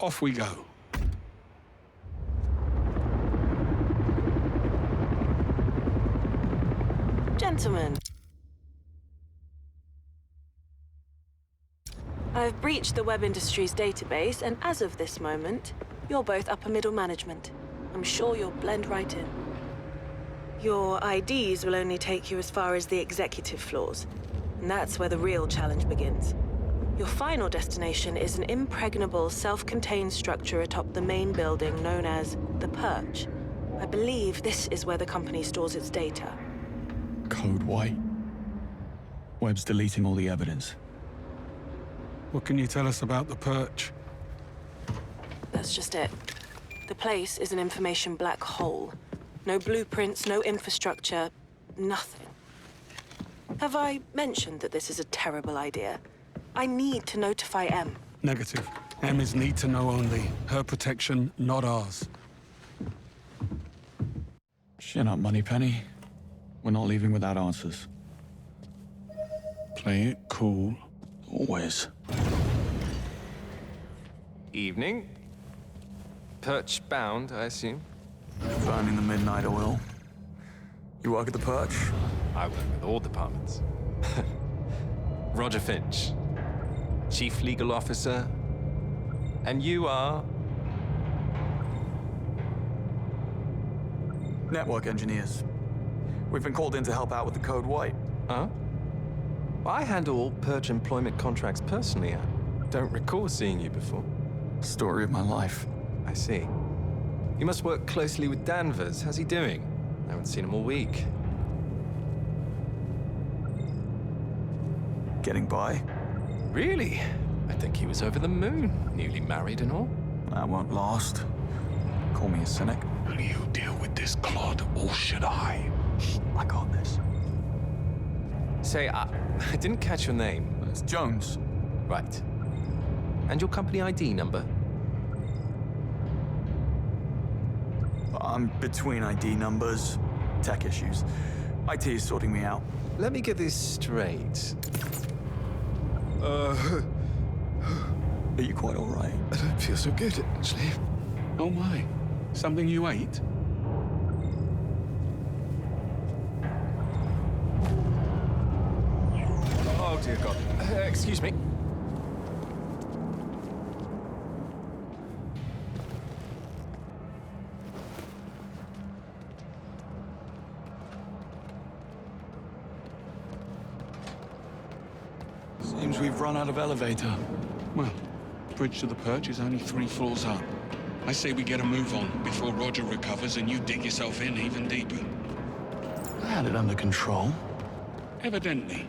Off we go. Gentlemen, I've breached the web industry's database, and as of this moment, you're both upper middle management. I'm sure you'll blend right in. Your IDs will only take you as far as the executive floors, and that's where the real challenge begins. Your final destination is an impregnable, self-contained structure atop the main building known as the Perch. I believe this is where the company stores its data. Code White. Webb's deleting all the evidence. What can you tell us about the Perch? That's just it. The place is an information black hole. No blueprints, no infrastructure, nothing. Have I mentioned that this is a terrible idea? I need to notify M. Negative. M is need to know only. Her protection, not ours. Chin up, Moneypenny. We're not leaving without answers. Play it cool. Always. Evening. Perch bound, I assume. Burning the midnight oil. You work at the Perch? I work with all departments. Roger Finch, Chief Legal Officer. And you are? Network engineers. We've been called in to help out with the Code White. Huh? Well, I handle all Perch employment contracts personally. I don't recall seeing you before. Story of my life. I see. You must work closely with Danvers. How's he doing? I haven't seen him all week. Getting by? Really? I think he was over the moon, newly married and all. That won't last. Call me a cynic. Will you deal with this clod, or should I? I got this. Say, I didn't catch your name. It's Jones. Right. And your company ID number? I'm between ID numbers, tech issues. IT is sorting me out. Let me get this straight. Are you quite all right? I don't feel so good, actually. Oh my. Something you ate? Oh, dear God. Excuse me. Seems we've run out of elevator. Well, bridge to the Perch is only 3 floors up. I say we get a move on before Roger recovers and you dig yourself in even deeper. I had it under control. Evidently.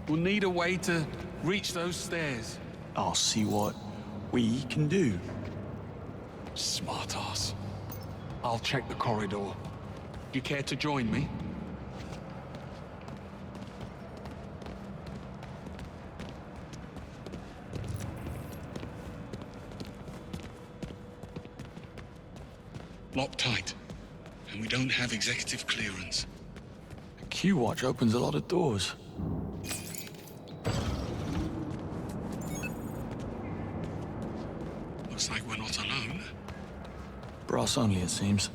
We'll need a way to reach those stairs. I'll see what we can do. Smart ass. I'll check the corridor. You care to join me? Locked tight. And we don't have executive clearance. Q-Watch opens a lot of doors. Looks like we're not alone. Brass only, it seems.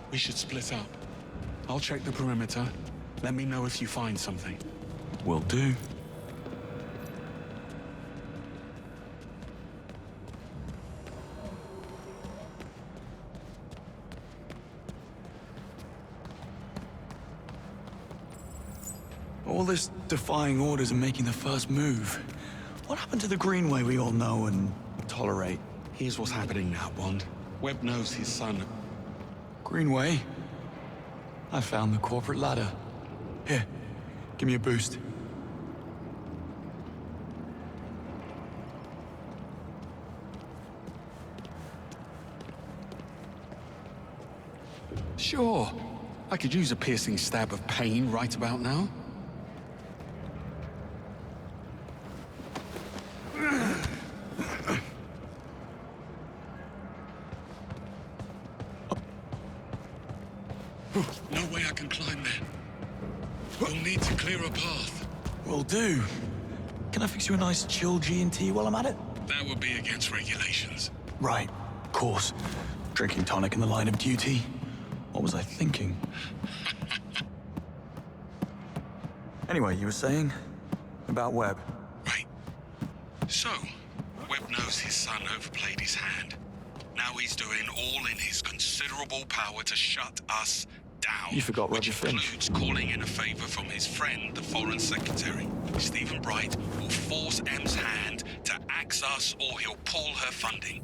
We should split up. I'll check the perimeter. Let me know if you find something. Will do. All this defying orders and making the first move. What happened to the Greenway we all know and tolerate? Here's what's happening now, Bond. Webb knows his son. Greenway? I found the corporate ladder. Here, give me a boost. Sure. I could use a piercing stab of pain right about now. No way I can climb there. We'll need to clear a path. Will do. Can I fix you a nice chill G&T while I'm at it? That would be against regulations. Right, of course. Drinking tonic in the line of duty. What was I thinking? Anyway, you were saying? About Webb. Right. So, Webb knows his son overplayed his hand. Now he's doing all in his considerable power to shut us down. You forgot Roger which Finch. includes calling in a favor from his friend, the Foreign Secretary. Stephen Bright will force M's hand to axe us or he'll pull her funding.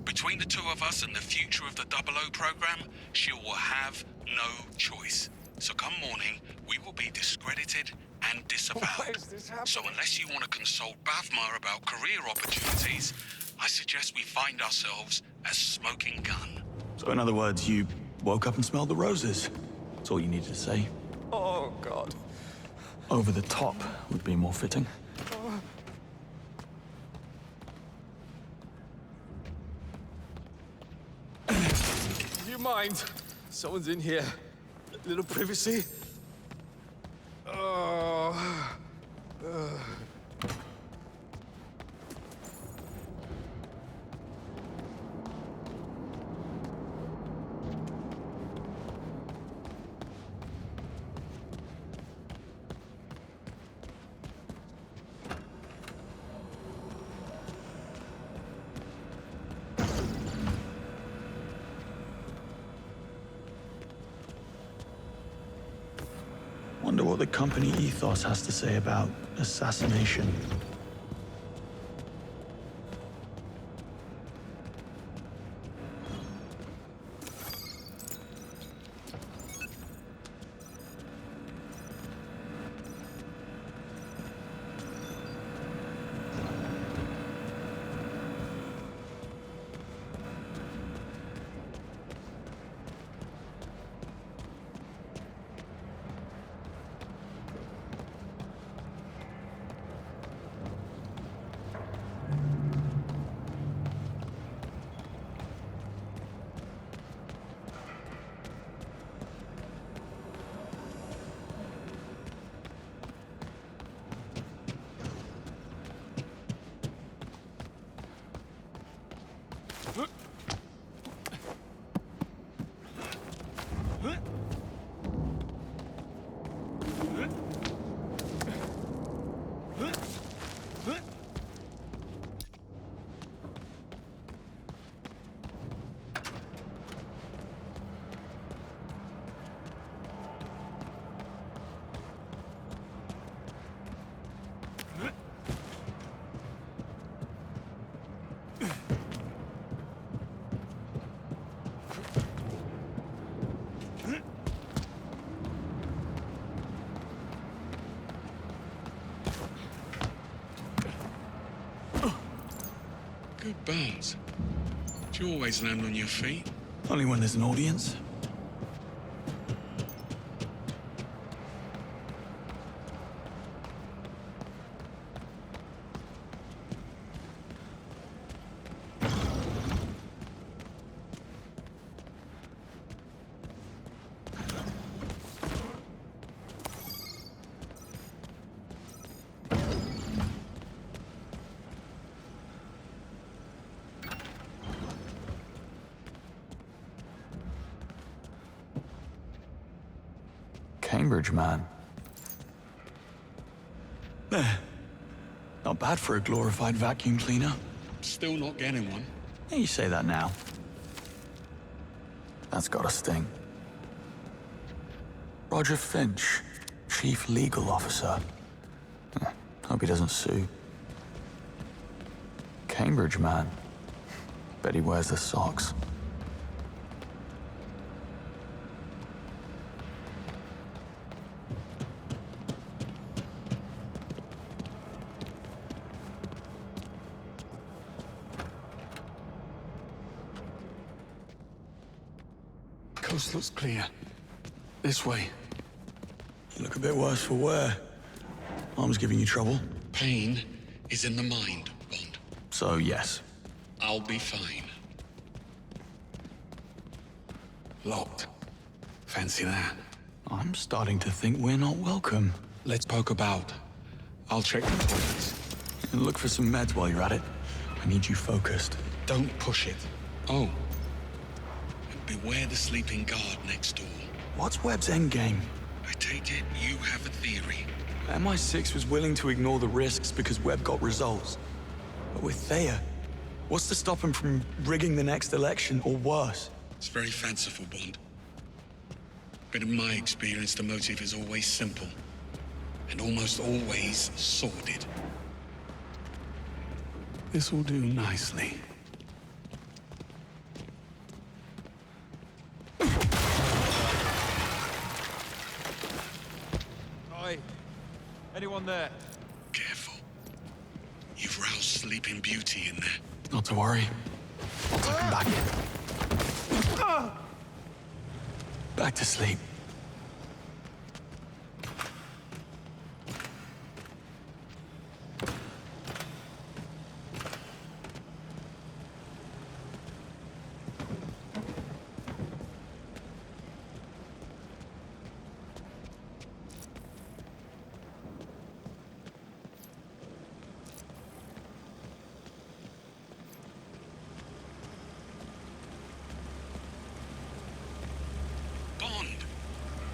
Between the two of us and the future of the 00 program, she will have no choice. So come morning, we will be discredited and disavowed. Why is this happening? So unless you want to consult Bavmar about career opportunities, I suggest we find ourselves a smoking gun. So in other words, you woke up and smelled the roses. That's all you needed to say. Oh, God. Over the top would be more fitting. Do you mind? Someone's in here. A little privacy? Oh. Wonder what the company ethos has to say about assassination. Good bones. Do you always land on your feet? Only when there's an audience. Cambridge man. Not bad for a glorified vacuum cleaner. Still not getting one. Yeah, you say that now. That's gotta sting. Roger Finch, Chief Legal Officer. Hope he doesn't sue. Cambridge man. Bet he wears the socks. Coast looks clear. This way. You look a bit worse for wear. Arm's giving you trouble. Pain is in the mind, Bond. So, yes. I'll be fine. Locked. Fancy that. I'm starting to think we're not welcome. Let's poke about. I'll check the toilets. And look for some meds while you're at it. I need you focused. Don't push it. Oh. And beware the sleeping guard next door. What's Webb's endgame? I take it you have a theory. MI6 was willing to ignore the risks because Webb got results. But with Thea, what's to stop him from rigging the next election or worse? It's very fanciful, Bond. But in my experience, the motive is always simple. And almost always sordid. This will do nicely. Hi. Anyone there? Careful. You've roused Sleeping Beauty in there. Not to worry. I'll tuck him back in. Back to sleep. Bond!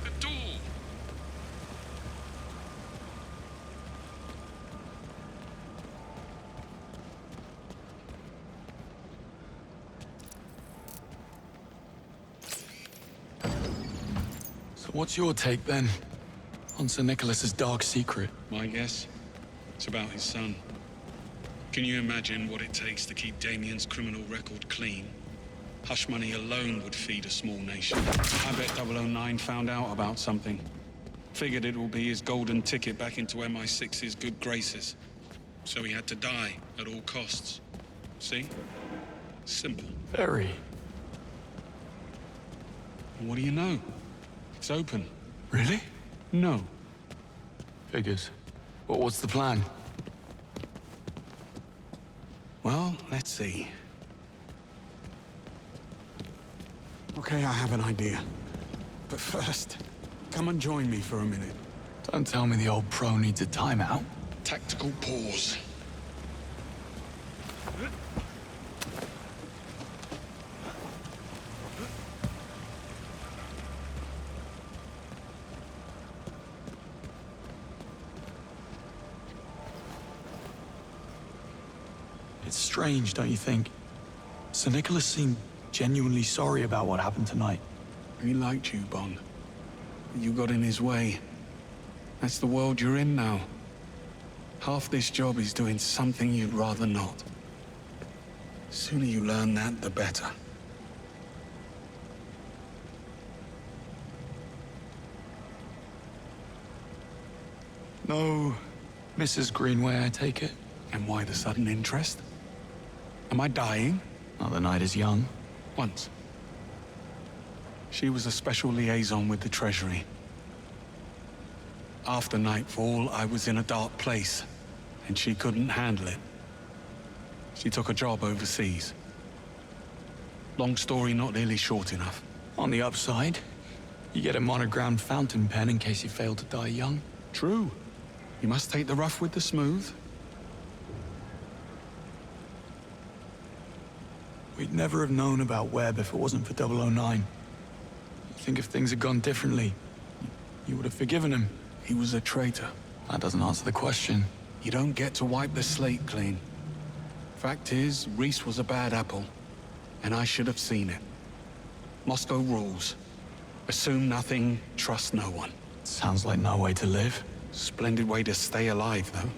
The door! So what's your take, then? On Sir Nicholas's dark secret? My guess? It's about his son. Can you imagine what it takes to keep Damien's criminal record clean? Hush money alone would feed a small nation. I bet 009 found out about something. Figured it will be his golden ticket back into MI6's good graces. So he had to die at all costs. See? Simple. Very. And what do you know? It's open. Really? No. Figures. Well, what's the plan? Well, let's see. Okay, I have an idea. But first, come and join me for a minute. Don't tell me the old pro needs a timeout. Tactical pause. It's strange, don't you think? Sir Nicholas seemed genuinely sorry about what happened tonight. He liked you, Bond. You got in his way. That's the world you're in now. Half this job is doing something you'd rather not. The sooner you learn that, the better. No, Mrs. Greenway, I take it? And why the sudden interest? Am I dying? Oh, the night is young. Once. She was a special liaison with the Treasury. After nightfall, I was in a dark place, and she couldn't handle it. She took a job overseas. Long story, not nearly short enough. On the upside, you get a monogrammed fountain pen in case you fail to die young. True. You must take the rough with the smooth. We'd never have known about Webb if it wasn't for 009. You think if things had gone differently, you would have forgiven him? He was a traitor. That doesn't answer the question. You don't get to wipe the slate clean. Fact is, Reese was a bad apple, and I should have seen it. Moscow rules. Assume nothing, trust no one. Sounds like no way to live. Splendid way to stay alive, though.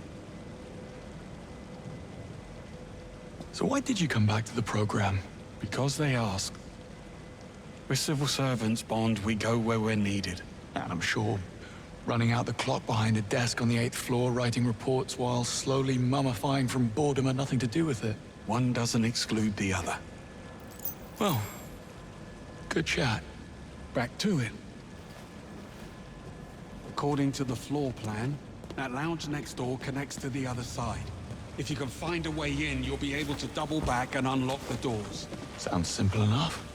So why did you come back to the program? Because they asked. We're civil servants, Bond. We go where we're needed. And I'm sure running out the clock behind a desk on the 8th floor, writing reports while slowly mummifying from boredom had nothing to do with it. One doesn't exclude the other. Well, good chat. Back to it. According to the floor plan, that lounge next door connects to the other side. If you can find a way in, you'll be able to double back and unlock the doors. Sounds simple enough.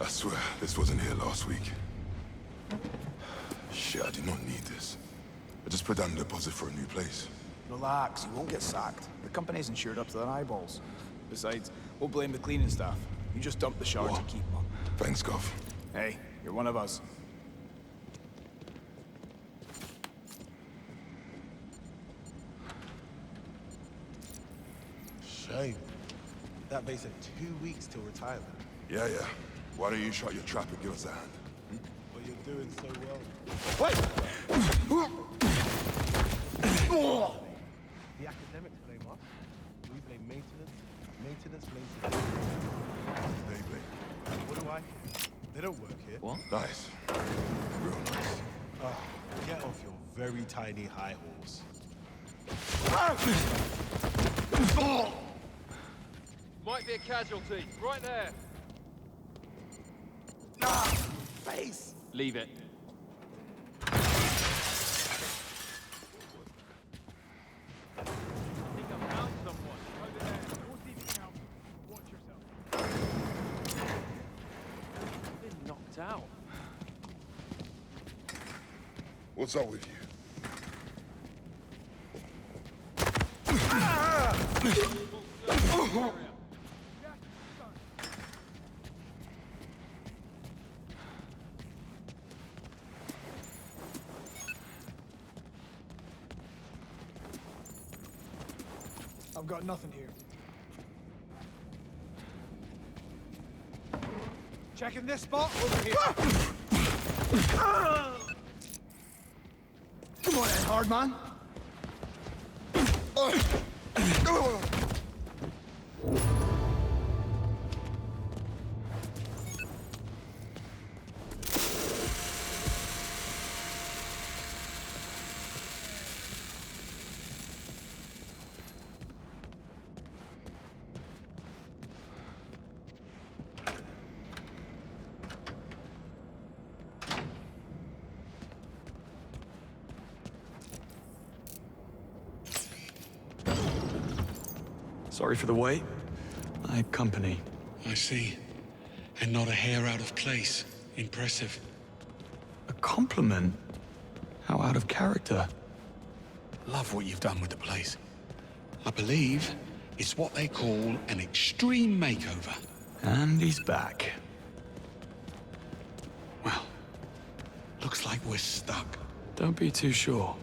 I swear, this wasn't here last week. Shit, I did not need this. I just put down a deposit for a new place. Relax, you won't get sacked. The company's insured up to their eyeballs. Besides, we'll blame the cleaning staff. You just dump the shards and keep them. Thanks, Gov. Hey, you're one of us. Shame. That base had 2 weeks till retirement. Yeah. Why don't you shut your trap and give us a hand? But you're doing so well. The academics blame us. We blame maintenance. Maintenance blames the They blame. What do I? They don't work here. What? Nice. Real nice. Get off your very tiny high horse. Might be a casualty. Right there. Face! Leave it. I think I found someone. Over there. Don't leave it out. Watch yourself. I've been knocked out. What's up with you? I've got nothing here. Checking this spot over here. Come on then, hard man. Sorry for the wait. I had company. I see. And not a hair out of place. Impressive. A compliment? How out of character. Love what you've done with the place. I believe it's what they call an extreme makeover. And he's back. Well, looks like we're stuck. Don't be too sure.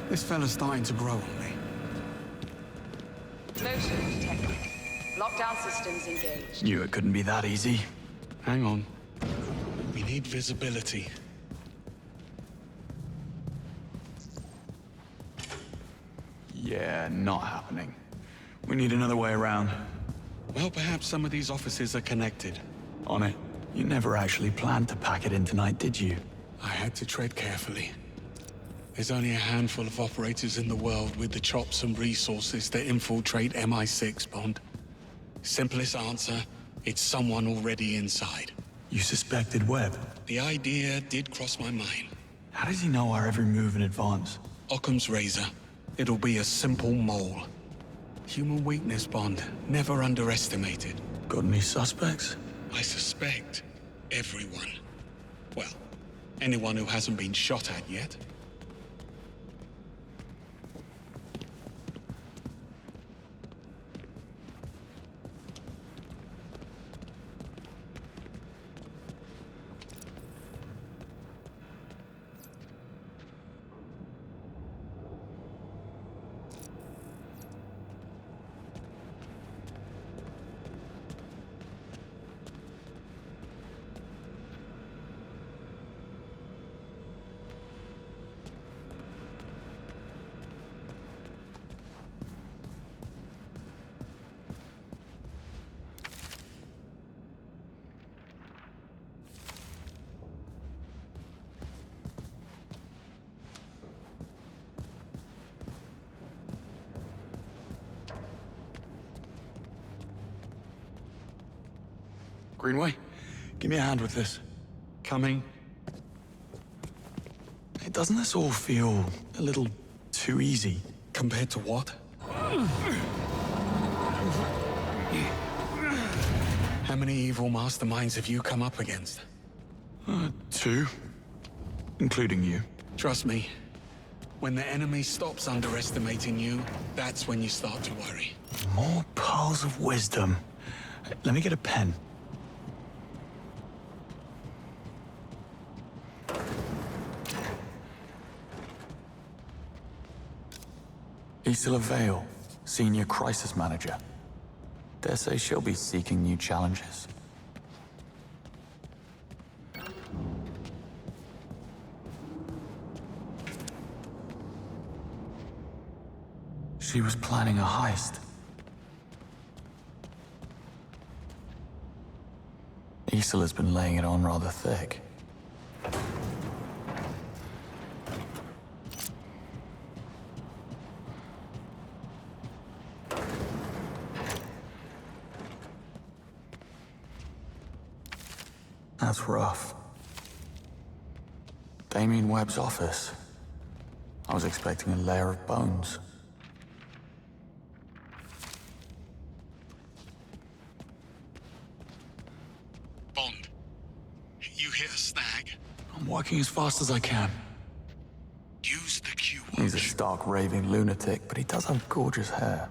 This fella's starting to grow on me. Motion detected. Lockdown systems engaged. Knew it couldn't be that easy. Hang on. We need visibility. Yeah, not happening. We need another way around. Well, perhaps some of these offices are connected. On it. You never actually planned to pack it in tonight, did you? I had to tread carefully. There's only a handful of operators in the world with the chops and resources to infiltrate MI6, Bond. Simplest answer, it's someone already inside. You suspected Webb. The idea did cross my mind. How does he know our every move in advance? Occam's razor. It'll be a simple mole. Human weakness, Bond. Never underestimated. Got any suspects? I suspect everyone. Well, anyone who hasn't been shot at yet. Greenway, give me a hand with this. Coming. Hey, doesn't this all feel a little too easy? Compared to what? How many evil masterminds have you come up against? 2. Including you. Trust me, when the enemy stops underestimating you, that's when you start to worry. More pearls of wisdom. Let me get a pen. Isla Vale, Senior Crisis Manager. Dare say she'll be seeking new challenges. She was planning a heist. Isola's been laying it on rather thick. That's rough. Damien Webb's office. I was expecting a layer of bones. Bond, you hit a snag. I'm working as fast as I can. Use the Q-Watch. He's a stark raving lunatic, but he does have gorgeous hair.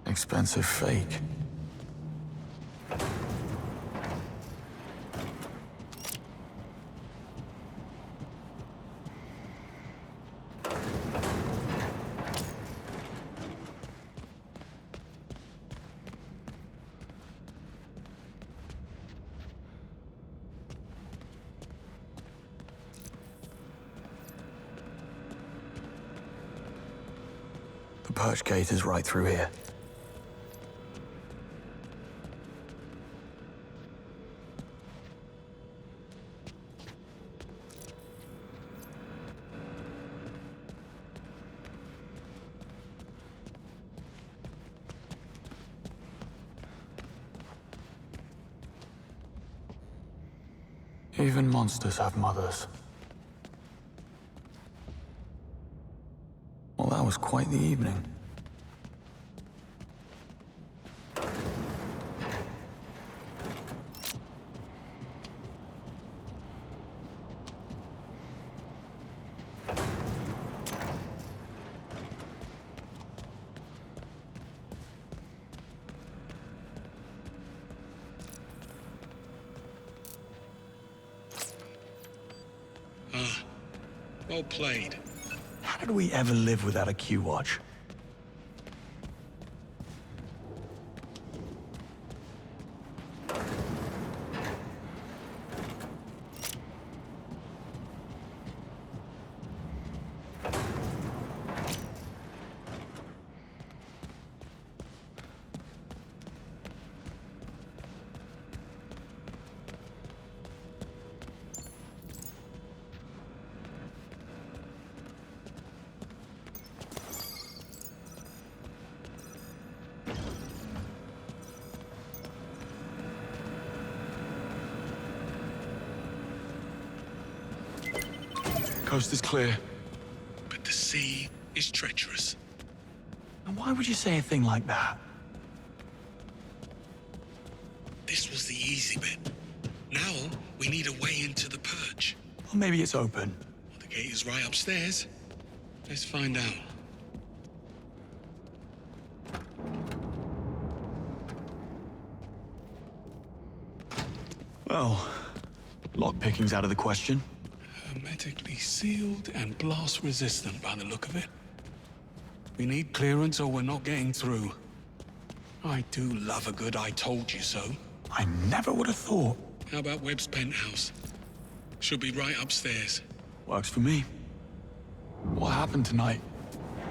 Expensive fake. The perch gate is right through here. Even monsters have mothers. Well, that was quite the evening. Well played. How did we ever live without a Q-Watch? Coast is clear. But the sea is treacherous. And why would you say a thing like that? This was the easy bit. Now, we need a way into the perch. Or maybe it's open. The gate is right upstairs. Let's find out. Well, lockpicking's out of the question. Hermetically sealed and blast resistant by the look of it. We need clearance or we're not getting through. I do love a good I told you so. I never would have thought. How about Webb's penthouse? Should be right upstairs. Works for me. What happened tonight?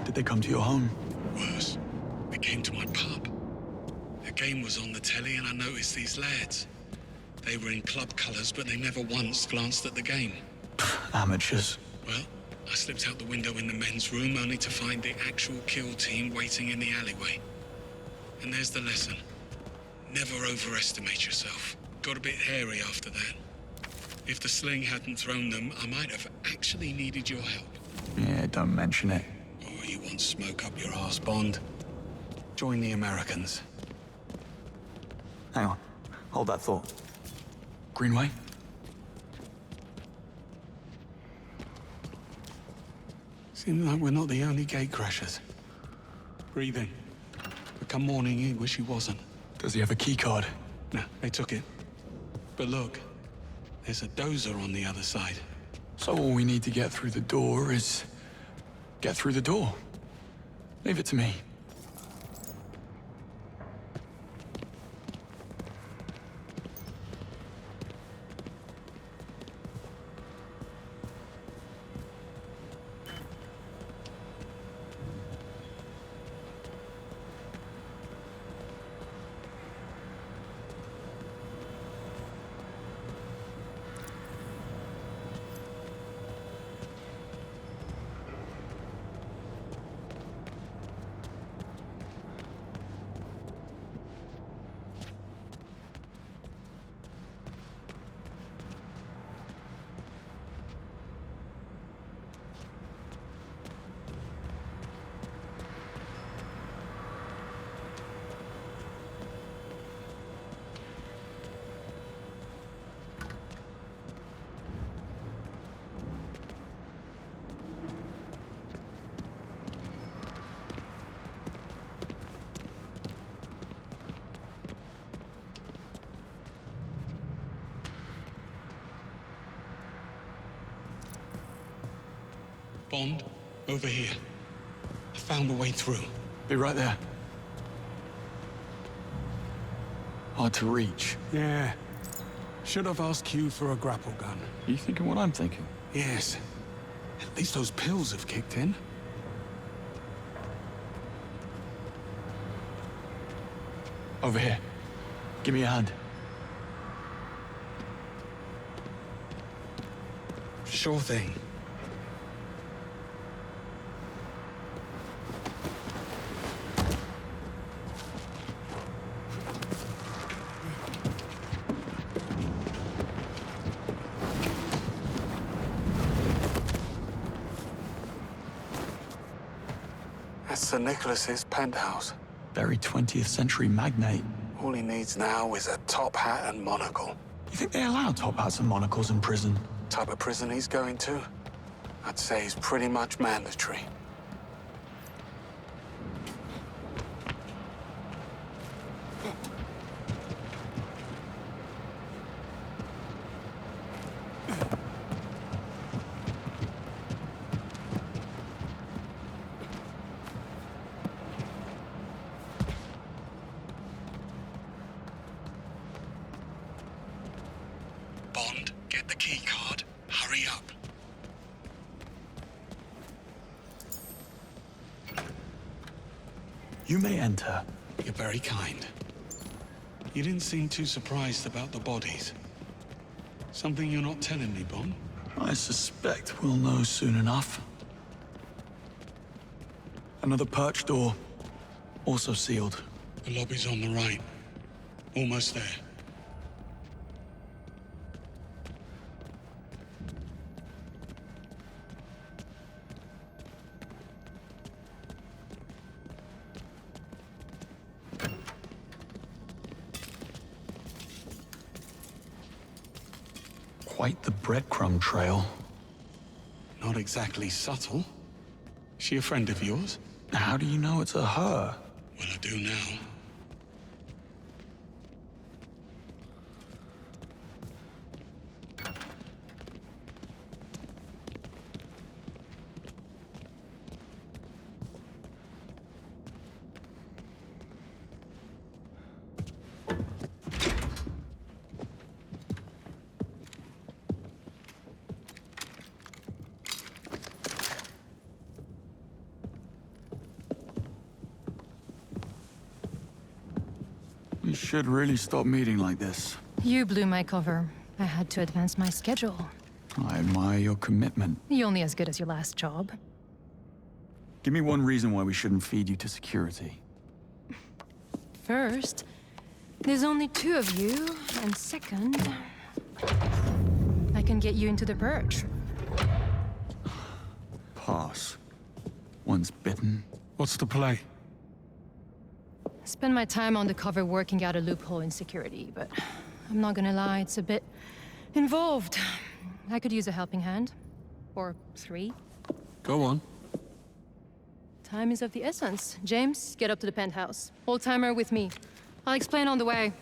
Did they come to your home? Worse, they came to my pub. A game was on the telly and I noticed these lads. They were in club colours, but they never once glanced at the game. Amateurs. Well, I slipped out the window in the men's room only to find the actual kill team waiting in the alleyway. And there's the lesson. Never overestimate yourself. Got a bit hairy after that. If the sling hadn't thrown them, I might have actually needed your help. Yeah, don't mention it. Oh, you want smoke up your arse, Bond? Join the Americans. Hang on. Hold that thought. Greenway? Seems like we're not the only gatecrashers. Breathing. But come morning, he wish he wasn't. Does he have a keycard? No, they took it. But look, there's a dozer on the other side. So all we need to get through the door is... get through the door. Leave it to me. Bond, over here. I found a way through. Be right there. Hard to reach. Yeah. Should have asked Q for a grapple gun. You thinking what I'm thinking? Yes. At least those pills have kicked in. Over here. Give me a hand. Sure thing. That's Sir Nicholas's penthouse. Very 20th century magnate. All he needs now is a top hat and monocle. You think they allow top hats and monocles in prison? Type of prison he's going to? I'd say he's pretty much mandatory. Bond, get the key card. Hurry up. You may enter. You're very kind. You didn't seem too surprised about the bodies. Something you're not telling me, Bond? I suspect we'll know soon enough. Another perch door. Also sealed. The lobby's on the right. Almost there. Quite the breadcrumb trail. Not exactly subtle. She a friend of yours? How do you know it's a her? Well, I do now. We should really stop meeting like this. You blew my cover. I had to advance my schedule. I admire your commitment. You're only as good as your last job. Give me one reason why we shouldn't feed you to security. First, there's only 2 of you, and second, I can get you into the Purge. Pass. Once bitten. What's the play? Spend my time on the cover working out a loophole in security, but I'm not gonna lie, it's a bit involved. I could use a helping hand. Or 3. Go on. Time is of the essence. James, get up to the penthouse. Old-timer with me. I'll explain on the way.